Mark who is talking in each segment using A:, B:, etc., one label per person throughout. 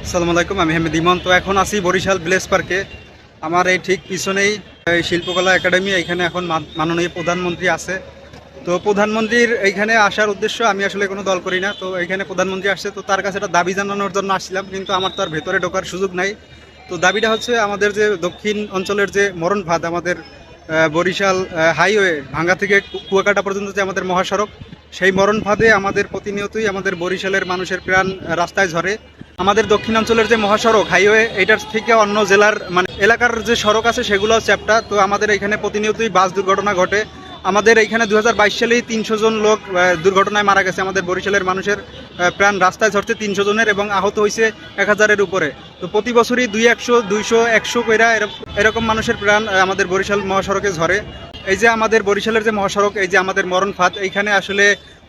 A: আসসালামু আলাইকুম, আমি হেমেদ ইমন। তো এখন আছি বরিশাল ভিলেজ পার্কে। আমার এই ঠিক পিছনেই এই শিল্পকলা একাডেমি। এইখানে এখন মাননীয় প্রধানমন্ত্রী আছে। তো প্রধানমন্ত্রীর এইখানে আসার উদ্দেশ্য, আমি আসলে কোনো দল করি না, তো এইখানে প্রধানমন্ত্রী আসছে, তো তার কাছে একটা দাবি জানানোর জন্য আসছিলাম, কিন্তু আমার তো আর ভেতরে ঢোকার সুযোগ নাই। তো দাবিটা হচ্ছে আমাদের যে দক্ষিণ অঞ্চলের যে মরণ ফাঁদ, আমাদের বরিশাল হাইওয়ে ভাঙ্গা থেকে কুয়াকাটা পর্যন্ত যে আমাদের মহাসড়ক, সেই মরণ ফাঁদে আমাদের প্রতিনিয়তই আমাদের বরিশালের মানুষের প্রাণ রাস্তায় ঝরে। আমাদের দক্ষিণাঞ্চলের যে মহাসড়ক হাইওয়ে, এটার থেকে অন্য জেলার মানে এলাকার যে সড়ক আছে সেগুলো চ্যাপ্টা। তো আমাদের এখানে প্রতিনিয়তই বাস দুর্ঘটনা ঘটে। আমাদের এইখানে 2022 সালেই 300 জন লোক দুর্ঘটনায় মারা গেছে। আমাদের বরিশালের মানুষের প্রাণ রাস্তায় ঝরছে 300 জনের, এবং আহত হয়েছে 1000-এর উপরে। তো প্রতি বছরই 200, 200, 100 কইরা এরকম মানুষের প্রাণ আমাদের বরিশাল মহাসড়কে ঝরে। এই যে আমাদের বরিশালের যে মহাসড়ক, এই যে আমাদের মরণ ফাঁদ, এইখানে আসলে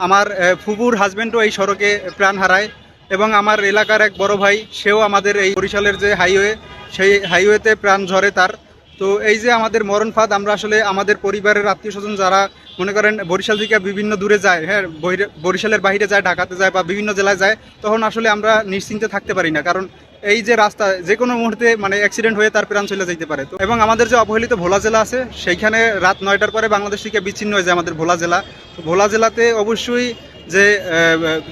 A: আমার ফুপুর হাজব্যান্ডও এই সড়কে প্রাণ হারায়, এবং আমার এলাকার এক বড় ভাই, সেও আমাদের এই বরিশালের যে হাইওয়ে, সেই হাইওয়েতে প্রাণ ঝরে তার। তো এই যে আমাদের মরণ ফাঁদ, আমরা আসলে আমাদের পরিবারের আত্মীয় স্বজন যারা মনে করেন বরিশাল থেকে বিভিন্ন দূরে যায়, হ্যাঁ, বরিশালের বাইরে যায়, ঢাকাতে যায় বা বিভিন্ন জেলায় যায়, তখন আসলে আমরা নিশ্চিন্তে থাকতে পারি না, কারণ এই যে রাস্তা যে কোনো মুহূর্তে মানে অ্যাক্সিডেন্ট হয়ে তার প্রাণ চলে যেতে পারে। তো এবং আমাদের যে অবহেলিত ভোলা জেলা আছে, সেইখানে রাত 9টার পরে বাংলাদেশ থেকে বিচ্ছিন্ন হয়ে যায় আমাদের ভোলা জেলা। তো ভোলা জেলাতে অবশ্যই যে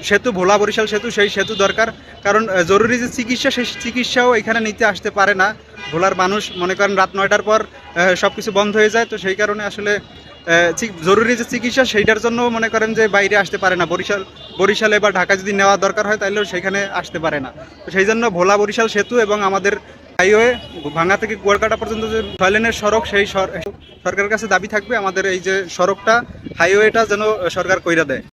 A: সেতু, ভোলা বরিশাল সেতু, সেই সেতু দরকার, কারণ জরুরি যে চিকিৎসা, সেই চিকিৎসাও এখানে নিতে আসতে পারে না ভোলার মানুষ। মনে করেন রাত 9টার পর সব কিছু বন্ধ হয়ে যায়। তো সেই কারণে আসলে জরুরি যে চিকিৎসা, সেইটার জন্য মনে করেন যে বাইরে আসতে পারে না। বরিশালে বা ঢাকা যদি নেওয়া দরকার হয়, তাহলেও সেখানে আসতে পারে না। তো সেই জন্য ভোলা বরিশাল সেতু এবং আমাদের হাইওয়ে ভাঙ্গা থেকে কুয়াকাটা পর্যন্ত যে 6 লেনের সড়ক, সেই সরকারের কাছে দাবি থাকবে আমাদের এই যে সড়কটা, হাইওয়েটা যেন সরকার কইরা দেয়।